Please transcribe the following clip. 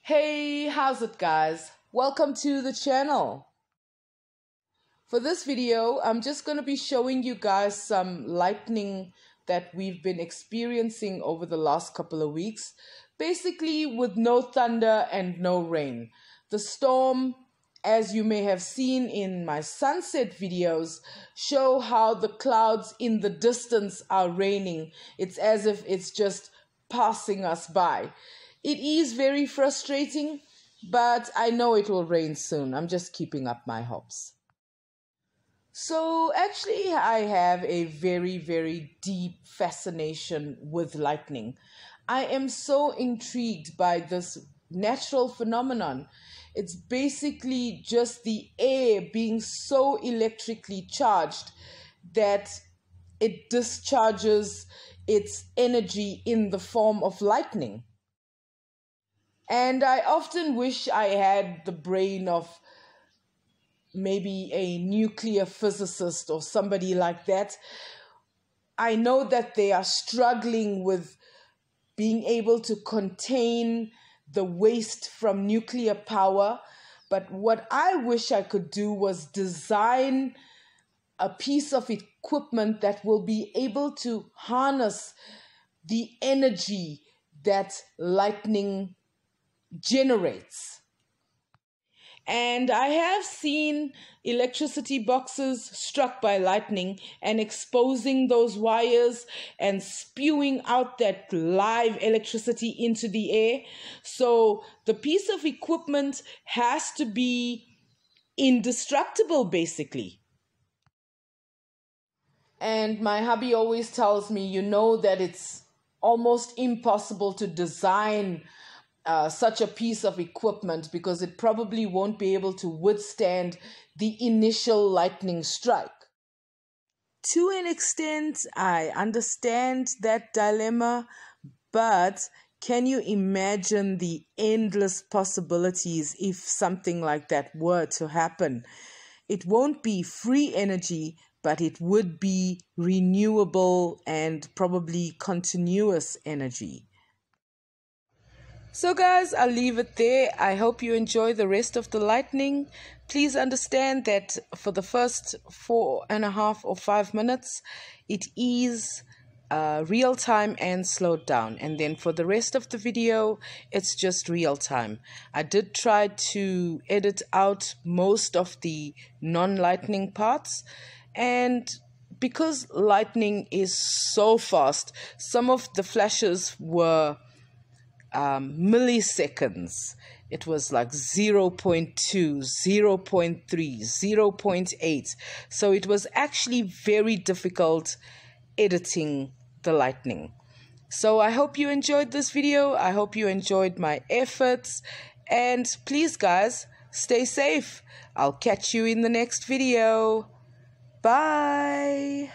Hey, how's it guys? Welcome to the channel. For this video, I'm just going to be showing you guys some lightning that we've been experiencing over the last couple of weeks. Basically with no thunder and no rain. The storm, as you may have seen in my sunset videos, show how the clouds in the distance are raining. It's as if it's just passing us by. It is very frustrating, but I know it will rain soon. I'm just keeping up my hopes. So actually, I have a very, very deep fascination with lightning. I am so intrigued by this natural phenomenon. It's basically just the air being so electrically charged that it discharges its energy in the form of lightning. And I often wish I had the brain of maybe a nuclear physicist or somebody like that. I know that they are struggling with being able to contain the waste from nuclear power. But what I wish I could do was design a piece of equipment that will be able to harness the energy that lightning generates. And I have seen electricity boxes struck by lightning and exposing those wires and spewing out that live electricity into the air. So the piece of equipment has to be indestructible, basically. And my hubby always tells me, you know, that it's almost impossible to design such a piece of equipment because it probably won't be able to withstand the initial lightning strike. To an extent, I understand that dilemma, but can you imagine the endless possibilities if something like that were to happen? It won't be free energy, but it would be renewable and probably continuous energy. So guys, I'll leave it there. I hope you enjoy the rest of the lightning. Please understand that for the first 4.5 or 5 minutes, it is real time and slowed down. And then for the rest of the video, it's just real time. I did try to edit out most of the non-lightning parts. And because lightning is so fast, some of the flashes were milliseconds. It was like 0.2, 0.3, 0.8. So it was actually very difficult editing the lightning. So I hope you enjoyed this video. I hope you enjoyed my efforts. And please, guys, stay safe. I'll catch you in the next video. Bye.